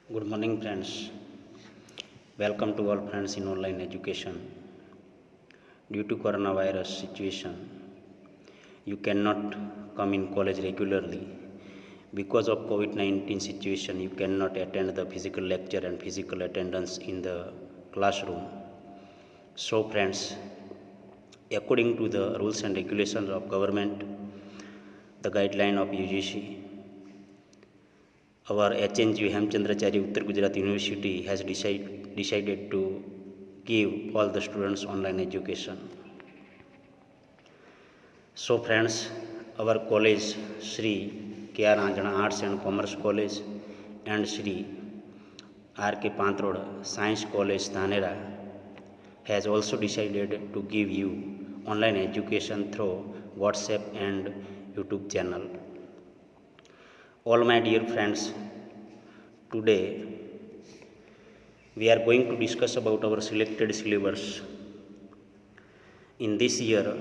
Good morning, friends. Welcome to all friends in online education. Due to coronavirus situation, you cannot come in college regularly. Because of COVID-19 situation, you cannot attend the physical lecture and physical attendance in the classroom. So, friends, according to the rules and regulations of government, the guideline of UGC, our HNG Hemchandracharya Uttar Gujarat University has decided to give all the students online education. So friends, our college Sri K.R. Anjana Arts and Commerce College and Sri R.K. Pantrod Science College Thanera has also decided to give you online education through WhatsApp and YouTube channel. All my dear friends, today we are going to discuss about our selected syllabus. In this year,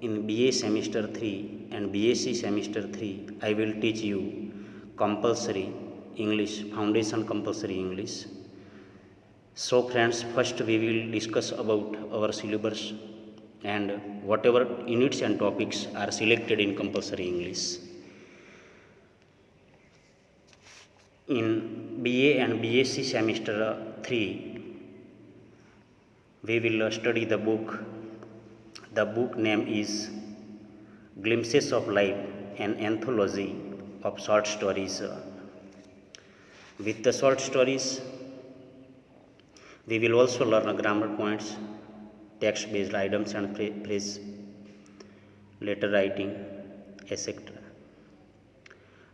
in BA semester 3 and BSc semester 3, I will teach you compulsory English, foundation compulsory English. So friends, first we will discuss about our syllabus and whatever units and topics are selected in compulsory English. In BA and BSc semester 3, we will study the book. The book name is Glimpses of Life, an anthology of short stories. With the short stories, we will also learn grammar points, text-based items and phrase, letter writing, etc.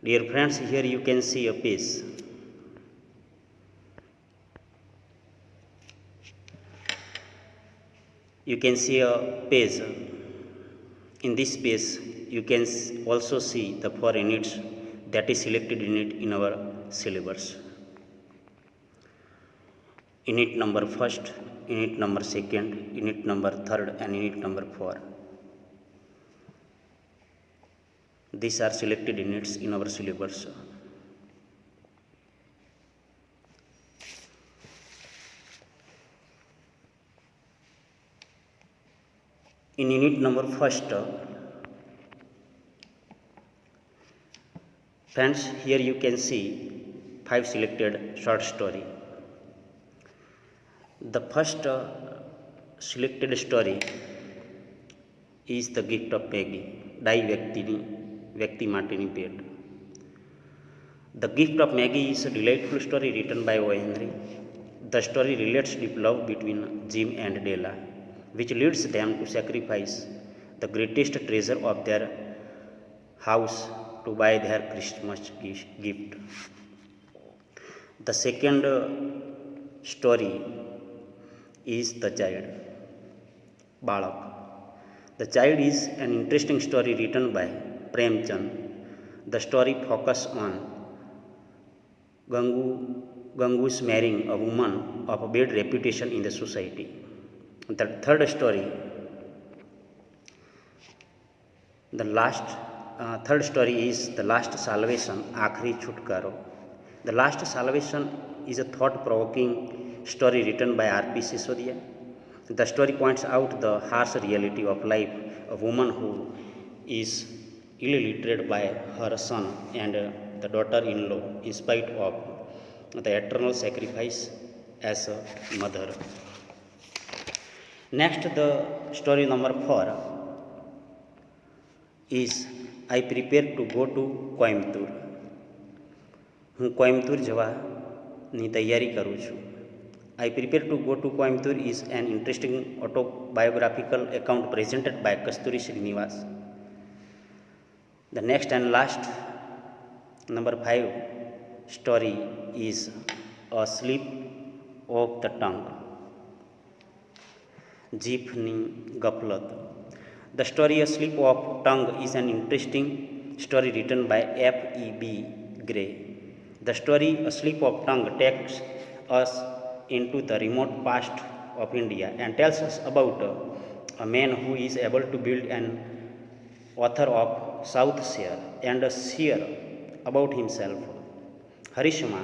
Dear friends, here you can see a page. You can see a page. In this page, you can also see the 4 units that is selected unit in our syllabus. Unit number 1st, unit number 2nd, unit number 3rd and unit number 4. These are selected units in our syllabus. In unit number 1st, friends, here you can see 5 selected short story. The first selected story is The Gift of Maggie, ડાઈ વ્યક્તિ માટેની ભેટ. The Gift of Maggie is a delightful story written by O. Henry. The story relates deep love between Jim and Della, which leads them to sacrifice the greatest treasure of their house to buy their Christmas gift. The second story is The Child, બાળક. The Child is an interesting story written by Prem Chand. The story focuses on Gangu's marrying a woman of a bad reputation in the society. The third story, third story is The Last Salvation, आखरी छुटकारो. The Last Salvation is a thought-provoking story written by R.P. Sisodia. The story points out the harsh reality of life, a woman who is ill-treated by her son and the daughter-in-law in spite of the eternal sacrifice as a mother. Next, the story number 4 is I prepare to go to Coimbatore. હું કોઇમ્બતુર જવાની તૈયારી કરું છું. I prepare to go to Coimbatore is an interesting autobiographical account presented by Kasturi Srinivas. The next and last, number 5 story is A Slip of the Tongue, જીભની ગફલત. The story A Slip of Tongue is an interesting story written by F.E.B. Gray. The story A Slip of Tongue takes us into the remote past of India and tells us about a man who is able to build an author of South Share and share about himself. Harishma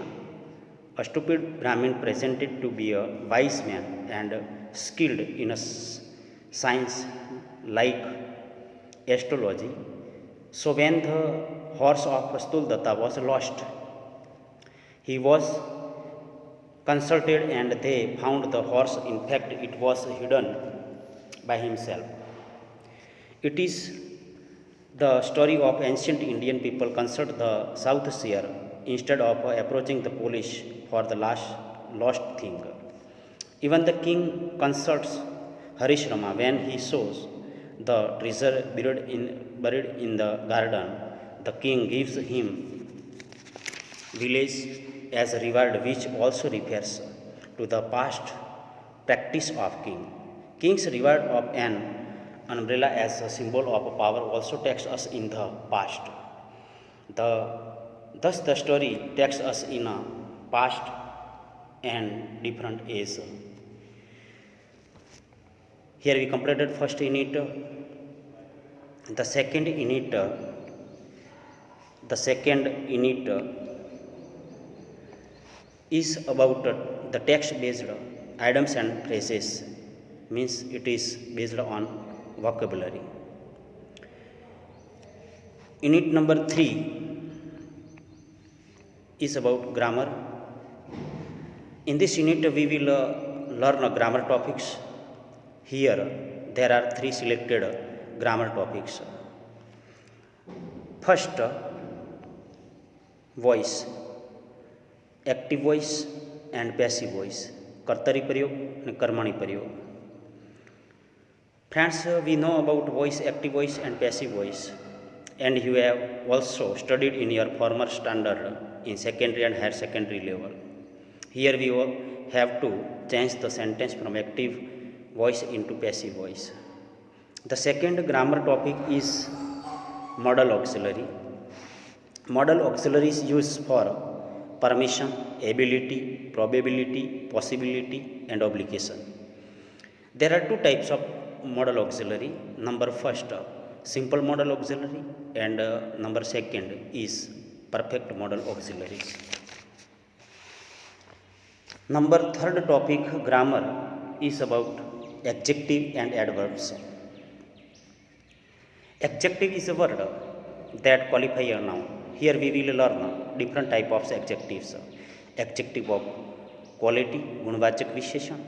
A stupid Brahmin pretended to be a wise man and skilled in a science like astrology. So when the horse of Stuldatta was lost, he was consulted and they found the horse. In fact, it was hidden by himself. It is the story of ancient Indian people consult the south seer instead of approaching the police for the lost thing. Even the king consults Harishrama when he shows the treasure buried in the garden. The king gives him village as a reward, which also refers to the past practice of king. King's reward of an umbrella as a symbol of power also takes us in the past. Thus the story takes us in a past and different age. Here we completed first unit. The second unit is about the text-based items and phrases. Means it is based on vocabulary. Unit number 3 is about grammar. In this unit we will learn grammar topics. Here there are 3 selected grammar topics. First, voice, active voice and passive voice, कर्तरी प्रयोग and कर्मणि प्रयोग. Friends, we know about voice, active voice and passive voice, and you have also studied in your former standard in secondary and higher secondary level. Here we have to change the sentence from active voice into passive voice. The second grammar topic is modal auxiliary. Modal auxiliary is used for permission, ability, probability, possibility and obligation. There are 2 types of modal auxiliary. Number first, simple modal auxiliary, and number second is perfect modal auxiliaries. Number third topic, grammar, is about adjective and adverbs. Adjective is a word that qualify a noun. Here we will learn different type of adjectives. Adjective of quality, गुणवाचक विशेषण.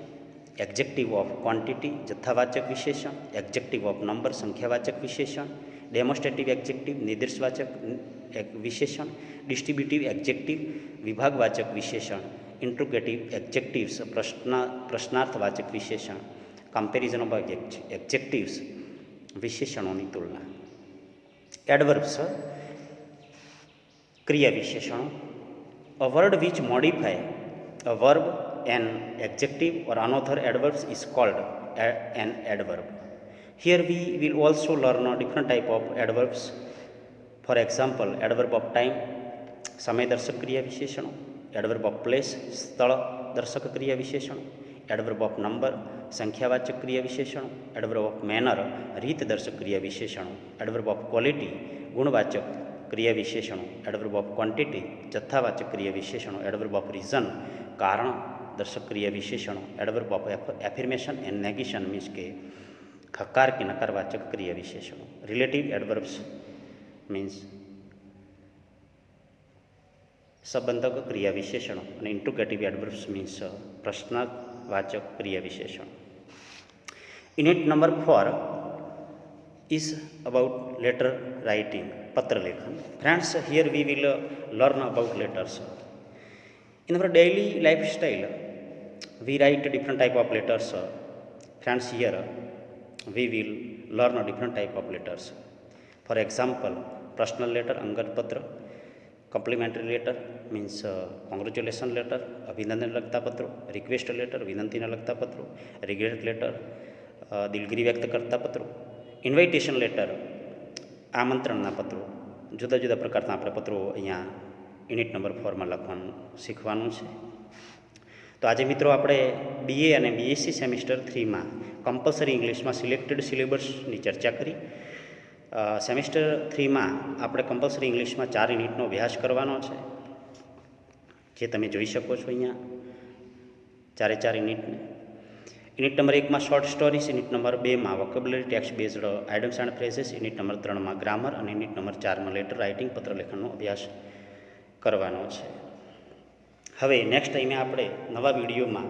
Adjective of quantity, जत्थावाचक विशेषण. Adjective of number, संख्यावाचक विशेषण. Demonstrative adjective, निर्देशवाचक विशेषण. Distributive adjective, विभागवाचक विशेषण. Interrogative adjectives, प्रश्नार्थवाचक विशेषण. Comparison of adjectives, विशेषणों तुलना. Adverbs, क्रिया विशेषणों. A word which modify a verb, an adjective or another adverbs is called an adverb. Here we will also learn different type of adverbs. For example, adverb of time, समय दर्शक क्रिया विशेषणों. Adverb of place, स्थल दर्शक क्रिया विशेषणों. Adverb of number, संख्यावाचक क्रिया विशेषणों. Adverb of manner, रीत दर्शक क्रिया विशेषणों. Adverb of quality, गुणवाचक क्रिया विशेषणों. Adverb of quantity, जत्थावाचक क्रिया विशेषणों. Adverb of reason, कारण दर्शक क्रिया विशेषणों. Adverb of affirmation and negation means के हकार के नकारवाचक क्रिया विशेषणों. Relative adverbs मीन्स संबंधक क्रिया विशेषणों. અને interrogative adverbs मीन्स प्रश्नवाचक क्रिया विशेषणों. Unit number 4 is about letter writing, पत्र लेखन. Friends, here we will learn about letters. In our daily lifestyle, we write different type of letters. Friends, here we will learn a different type of letters. For example, personal letter, अंगत पत्र. Complimentary letter means congratulation letter, अभिनंदन लगता पत्रों. Request letter, विनंती न लगता पत्रों. Regret letter, દિલગીરી વ્યક્ત કરતા પત્રો. ઇન્વિટેશન લેટર, આમંત્રણના પત્રો. જુદા જુદા પ્રકારના આપણે પત્રો અહીંયા યુનિટ નંબર 4માં લખવાનું શીખવાનું છે. તો આજે મિત્રો આપણે બીએ અને બીએસસી સેમિસ્ટર 3માં કમ્પલસરી ઇંગ્લિશમાં સિલેક્ટેડ સિલેબસની ચર્ચા કરી. સેમિસ્ટર 3માં આપણે કમ્પલસરી ઇંગ્લિશમાં 4 યુનિટનો અભ્યાસ કરવાનો છે. જે તમે જોઈ શકો છો અહીંયા ચારે ચાર યુનિટને. યુનિટ નંબર 1માં શોર્ટ સ્ટોરીઝ, યુનિટ નંબર 2માં vocabulary text based idioms and phrases, unit number 3માં ગ્રામર અને યુનિટ નંબર 4માં લેટર રાઇટિંગ પત્ર લેખનનો અભ્યાસ કરવાનો છે. હવે નેક્સ્ટ ટાઈમે આપણે નવા વિડીયોમાં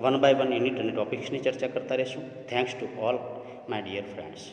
1 by 1 યુનિટ અને ટોપિક્સની ચર્ચા કરતા રહીશું. Thanks to all my dear friends.